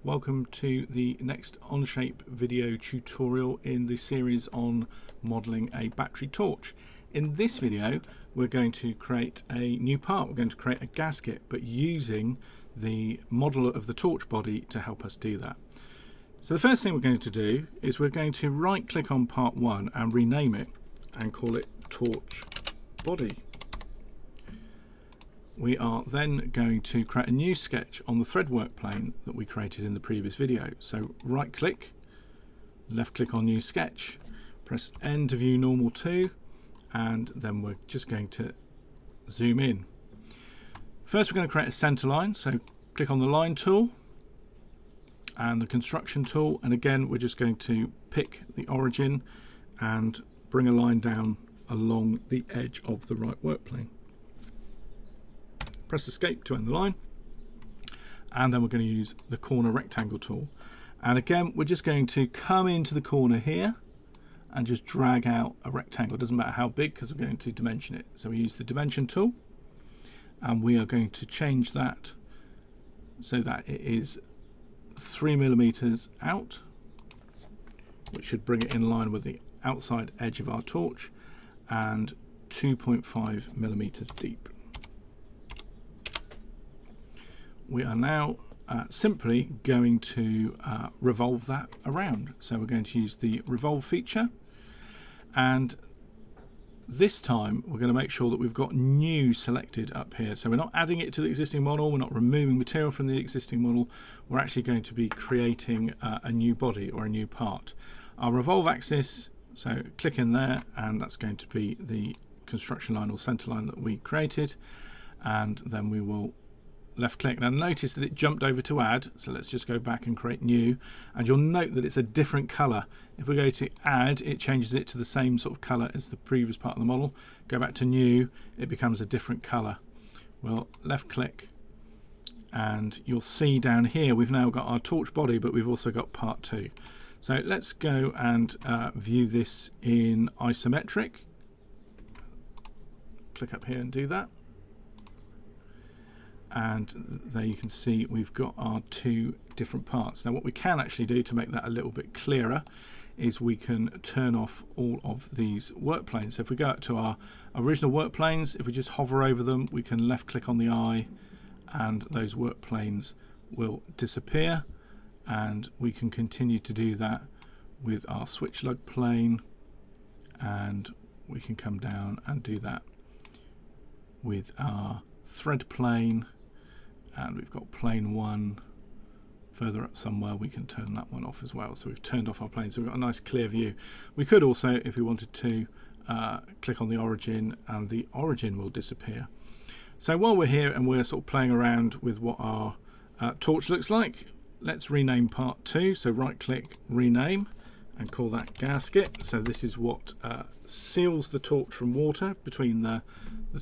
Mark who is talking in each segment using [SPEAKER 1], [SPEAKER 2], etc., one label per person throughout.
[SPEAKER 1] welcome to the next Onshape video tutorial in the series on modelling a battery torch. In this video we're going to create a new part. We're going to create a gasket, but using the model of the torch body to help us do that. So the first thing we're going to do is we're going to right click on part 1 and rename it and call it torch body. We are then going to create a new sketch on the thread work plane that we created in the previous video. So right click, left click on new sketch, press N to view normal to, and then we're just going to zoom in. First we're going to create a center line, so click on the line tool and the construction tool, and again we're just going to pick the origin and bring a line down along the edge of the right work plane. Press escape to end the line, and then we're going to use the corner rectangle tool, and again we're just going to come into the corner here and just drag out a rectangle. It doesn't matter how big because we're going to dimension it. So we use the dimension tool and we are going to change that so that it is 3mm out, which should bring it in line with the outside edge of our torch, and 2.5mm deep. We are now simply going to revolve that around. So we're going to use the revolve feature, and this time we're going to make sure that we've got new selected up here. So we're not adding it to the existing model, we're not removing material from the existing model, we're actually going to be creating a new body or a new part. Our revolve axis, so click in there, and that's going to be the construction line or center line that we created, and then we will left click. Now notice that it jumped over to add, so let's just go back and create new, and you'll note that it's a different color. If we go to add, it changes it to the same sort of color as the previous part of the model. Go back to new, it becomes a different color. We'll left click, and you'll see down here we've now got our torch body, but we've also got part 2. So let's go and view this in isometric. Click up here and do that. And there you can see we've got our 2 different parts. Now what we can actually do to make that a little bit clearer is we can turn off all of these work planes. So if we go up to our original work planes, if we just hover over them, we can left click on the eye and those work planes will disappear, and we can continue to do that with our switch lug plane, and we can come down and do that with our thread plane. And we've got plane 1 further up somewhere. We can turn that one off as well. So we've turned off our plane, so we've got a nice clear view. We could also, if we wanted to, click on the origin and the origin will disappear. So while we're here and we're sort of playing around with what our torch looks like, let's rename part 2. So right click, rename, and call that gasket. So this is what seals the torch from water between the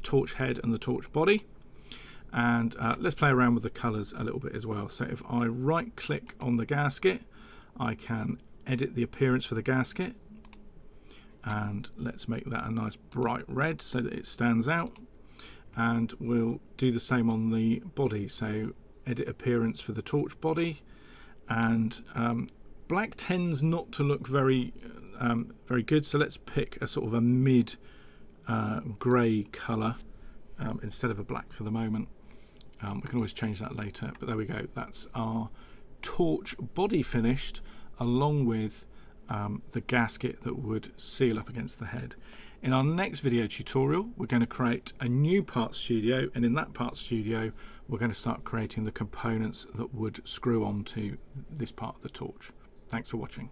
[SPEAKER 1] torch head and the torch body. And let's play around with the colors a little bit as well. So if I right click on the gasket, I can edit the appearance for the gasket, and let's make that a nice bright red so that it stands out. And we'll do the same on the body, so edit appearance for the torch body, and black tends not to look very good, so let's pick a sort of a mid grey colour instead of a black for the moment. We can always change that later, but there we go. That's our torch body finished, along with the gasket that would seal up against the head. In our next video tutorial, we're going to create a new part studio, and in that part studio we're going to start creating the components that would screw onto this part of the torch. Thanks for watching.